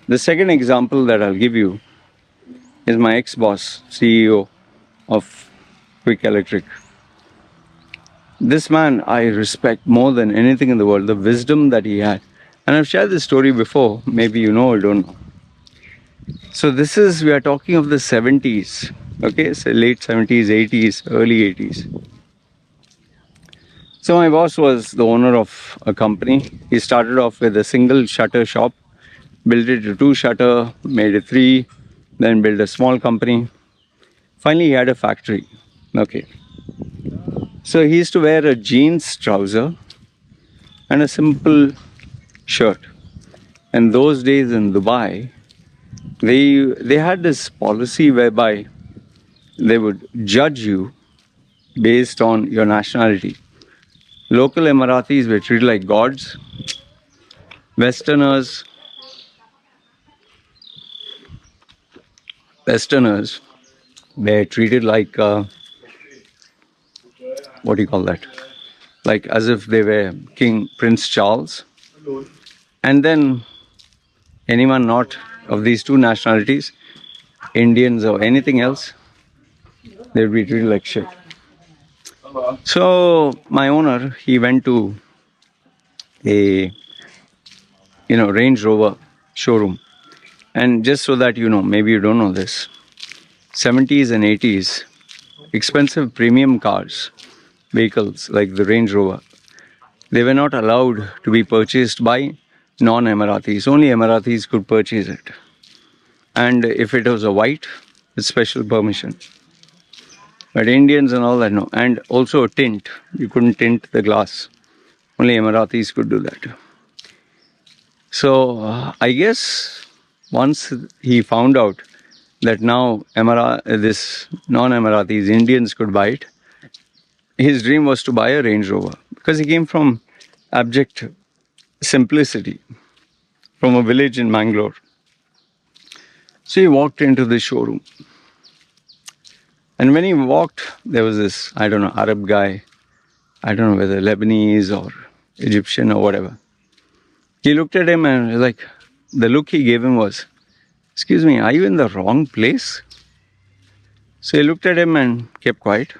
The second example that I'll give you is my ex-boss, CEO of Quick Electric. This man I respect more than anything in the world, the wisdom that he had. And I've shared this story before, maybe you know or don't know. So we are talking of the 70s, okay, so late 70s, 80s, early 80s. So my boss was the owner of a company. He started off with a single shutter shop, built it to 2 shutter, made it 3, then built a small company. Finally, he had a factory. Okay. So he used to wear a jeans trouser and a simple shirt. And those days in Dubai, they had this policy whereby they would judge you based on your nationality. Local Emiratis were treated like gods. Westerners were treated like what do you call that? Like as if they were King Prince Charles. And then anyone not of these two nationalities, Indians or anything else, they would be treated like shit. So my owner, he went to a Range Rover showroom. And just so that you know, maybe you don't know this, 70s and 80s, expensive premium cars, vehicles like the Range Rover, they were not allowed to be purchased by non-Emiratis. Only Emiratis could purchase it. And if it was a white, with special permission. But Indians and all that, no. And also a tint. You couldn't tint the glass. Only Emiratis could do that. So I guess once he found out that now this non-Emiratis, Indians could buy it, his dream was to buy a Range Rover. Because he came from abject simplicity, from a village in Mangalore. So he walked into the showroom. And when he walked, there was this, I don't know, Arab guy, I don't know whether Lebanese or Egyptian or whatever. He looked at him and like, the look he gave him was, "Excuse me, are you in the wrong place?" So he looked at him and kept quiet.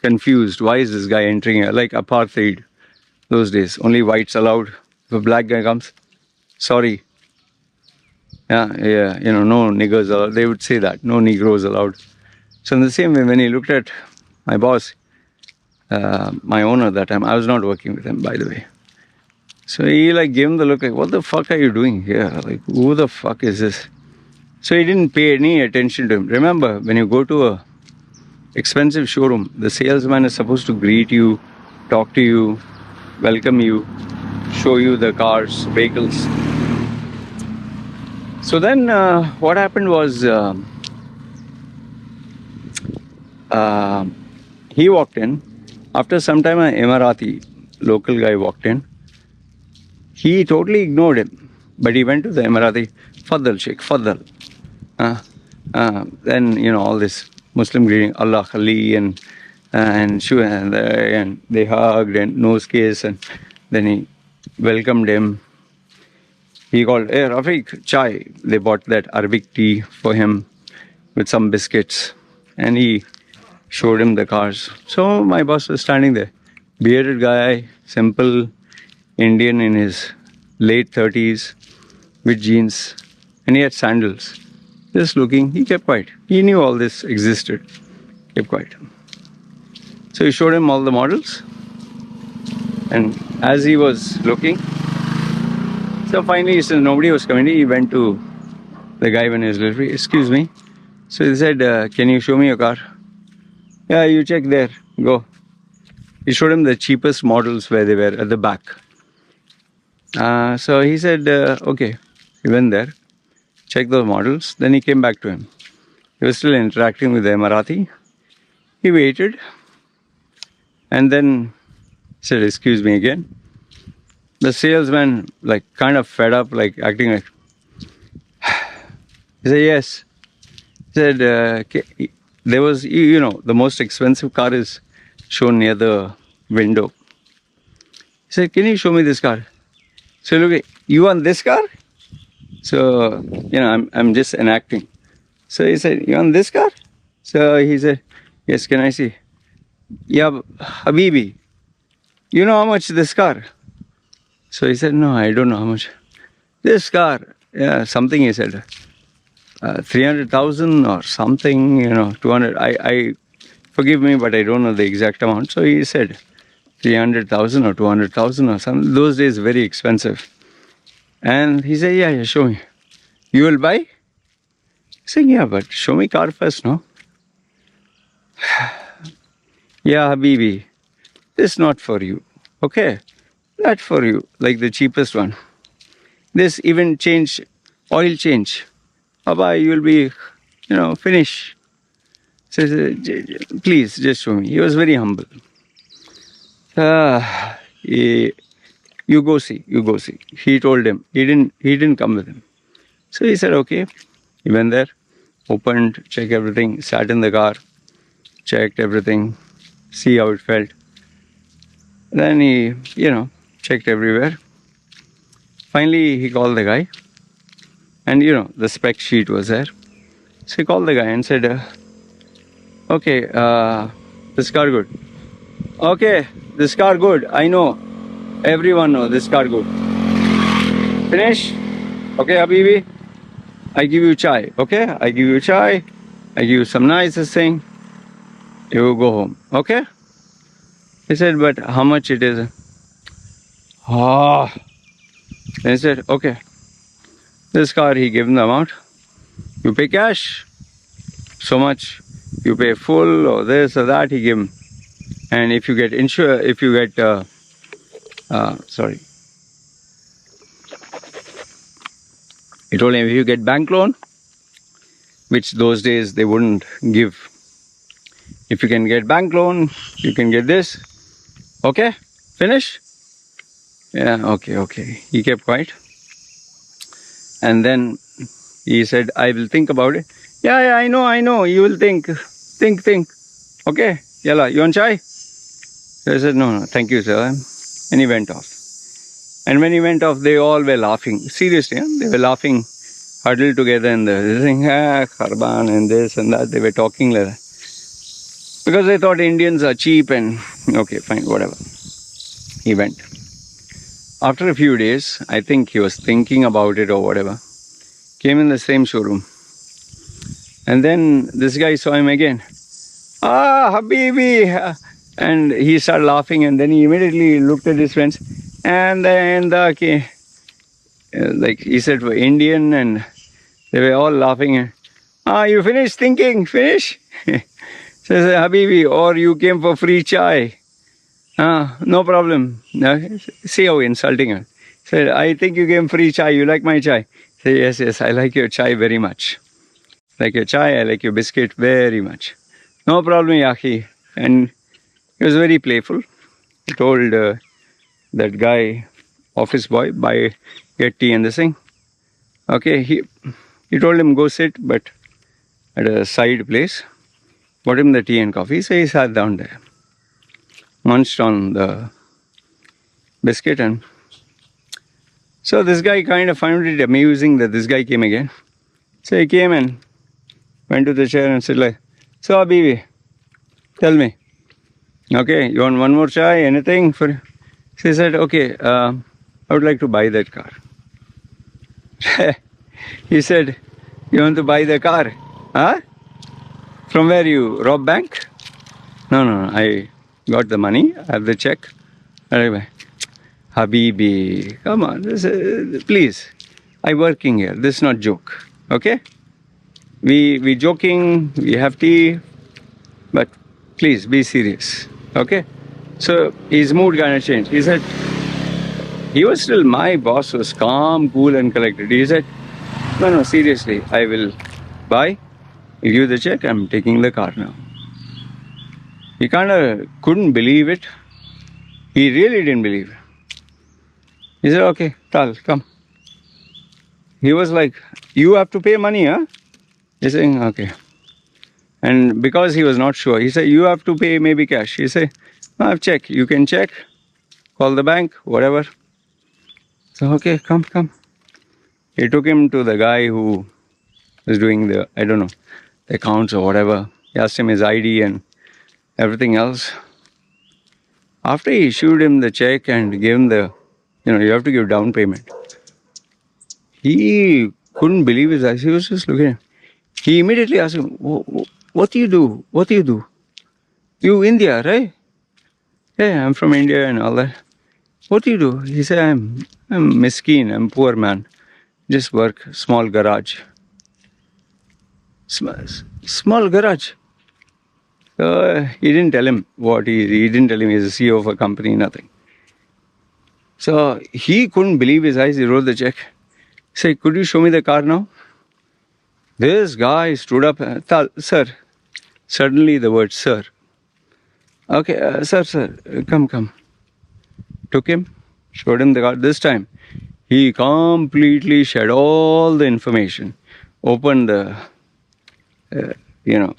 Confused, why is this guy entering here? Like apartheid, those days, only whites allowed. If a black guy comes, sorry. Yeah, no niggers allowed. They would say that, no Negroes allowed. So in the same way, when he looked at my boss, my owner that time, I was not working with him, by the way. So he like gave him the look like, what the fuck are you doing here? Like, who the fuck is this? So he didn't pay any attention to him. Remember, when you go to a expensive showroom, the salesman is supposed to greet you, talk to you, welcome you, show you the cars, vehicles. So then what happened was he walked in. After some time, an Emirati local guy walked in. He totally ignored him. But he went to the Emirati, Faddal Sheikh, Faddal. Then, all this Muslim greeting, Allah Khali, and they hugged and nose kiss, and then he welcomed him. He called, "Hey, Rafiq, chai." They bought that Arabic tea for him with some biscuits, and he showed him the cars. So my boss was standing there, bearded guy, simple Indian in his late 30s, with jeans, and he had sandals. Just looking, he kept quiet. He knew all this existed. Kept quiet. So he showed him all the models, and as he was looking, so finally, since nobody was coming, he went to the guy when he was delivery. "Excuse me." So he said, "Can you show me your car?" "Yeah, you check there. Go." He showed him the cheapest models where they were at the back. So he said, "Okay." He went there, checked those models. Then he came back to him. He was still interacting with the Emirati. He waited and then said, "Excuse me again." The salesman, like, kind of fed up, like, acting like, he said, "Yes." He said, there was, the most expensive car is shown near the window. He said, "Can you show me this car?" So look, "You want this car?" So, I'm just enacting. So he said, you want this car? So he said, yes, can I see? Yeah, Habibi, you know how much this car? So he said, no, I don't know how much. This car, yeah, something he said, 300,000 or something, 200. I forgive me, but I don't know the exact amount. So he said 300,000 or 200,000 or something. Those days, very expensive. And he said, yeah, show me. You will buy? I said, yeah, but show me car first, no? Yeah, Habibi, this not for you. Okay, that for you, like the cheapest one. This even change, oil change. Abba, you will be, finish. Says, please, just show me. He was very humble. You go see, you go see. He told him. He didn't come with him. So he said, okay. He went there, opened, checked everything, sat in the car, checked everything, see how it felt. Then he, checked everywhere. Finally, he called the guy. And, the spec sheet was there. So he called the guy and said, okay, this car good. Okay, this car good. I know. Everyone know this car good. Finish? Okay, Habibi. I give you chai. Okay? I give you chai. I give you some nicest thing. You go home. Okay? He said, but how much it is? Ah. Then he said, okay. This car, he gave him the amount. You pay cash. So much. You pay full or this or that, he gave him. And if you get sorry. He told him if you get bank loan, which those days they wouldn't give. If you can get bank loan, you can get this. Okay? Finish? Yeah, okay. He kept quiet. And then he said, I will think about it. Yeah, I know. You will think. Think. Okay? Yalla, you want chai? So I said, no, thank you, sir. And he went off. And when he went off, they all were laughing. Seriously, they were laughing, huddled together in the thing, Kharban and this and that. They were talking like that. Because they thought Indians are cheap and, okay, fine, whatever. He went. After a few days, I think he was thinking about it or whatever, came in the same showroom. And then this guy saw him again. Habibi. And he started laughing, and then he immediately looked at his friends. And then like he said, we're Indian, and they were all laughing. You finished thinking? Finish? So I said, Habibi, or you came for free chai. No problem. See how insulting her. Said, I think you came free chai. You like my chai? Say, yes, I like your chai very much. Like your chai, I like your biscuit very much. No problem, Yahi. And he was very playful. He told that guy, office boy, get tea and this thing. Okay, he told him go sit, but at a side place. Got him the tea and coffee. So he sat down there, munched on the biscuit, and so this guy kind of found it amusing that this guy came again. So he came and went to the chair and said like, so Habibi, tell me. Okay, you want one more chai, anything? So he said, okay, I would like to buy that car. He said, you want to buy the car? Huh? From where you rob bank? No, I got the money, I have the check. Anyway, Habibi, come on, please. I'm working here, this is not joke, okay? We joking, we have tea, but please be serious, okay? So his mood kind of changed. He said, he was still, my boss was calm, cool and collected. He said, no, seriously, I will buy, give you the check, I'm taking the car now. He kind of couldn't believe it. He really didn't believe it. He said, okay, Tal, come. He was like, you have to pay money, huh? He's saying, okay. And because he was not sure, he said, you have to pay maybe cash. He said, no, I have check. You can check, call the bank, whatever. So, okay, come. He took him to the guy who was doing the, I don't know, the accounts or whatever. He asked him his ID and everything else. After he issued him the check and gave him the, you have to give down payment. He couldn't believe his eyes. He was just looking at him. He immediately asked him, what do you do? What do you do? You India, right? Yeah, I'm from India and all that. What do you do? He said, I'm miskeen, I'm poor man. Just work, small garage. Small garage. He didn't tell him what he didn't tell him he's a CEO of a company, nothing. So he couldn't believe his eyes. He wrote the check. He said, could you show me the car now? This guy stood up, sir. Suddenly the word sir. Okay, sir, come. Took him, showed him the car. This time, he completely shared all the information. Opened the,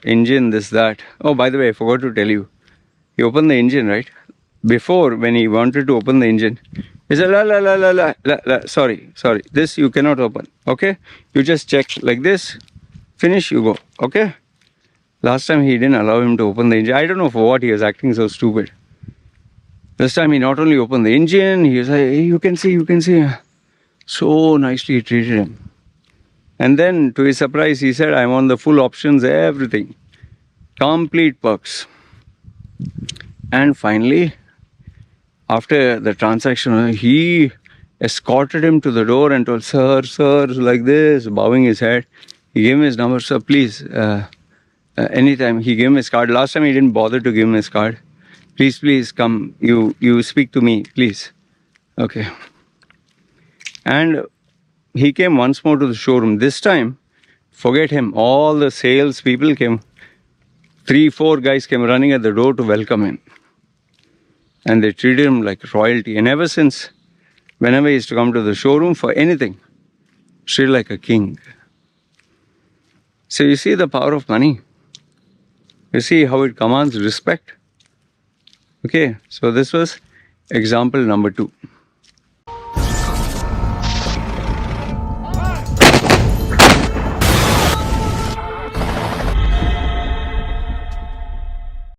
engine, this, that. Oh, by the way, I forgot to tell you. He opened the engine, right? Before, when he wanted to open the engine, he said, sorry, this you cannot open, okay? You just check like this, finish, you go, okay? Last time he didn't allow him to open the engine. I don't know for what he was acting so stupid. This time he not only opened the engine, he was like, hey, you can see. So nicely he treated him. And then, to his surprise, he said, I'm on the full options, everything. Complete perks. And finally, after the transaction, he escorted him to the door and told, sir, like this, bowing his head. He gave him his number, sir, please, anytime. He gave him his card. Last time he didn't bother to give him his card. Please come, you speak to me, please. Okay. And he came once more to the showroom. This time, forget him. All the sales people came. 3-4 guys came running at the door to welcome him. And they treated him like royalty. And ever since, whenever he used to come to the showroom for anything, treated like a king. So you see the power of money. You see how it commands respect. Okay, so this was example number 2.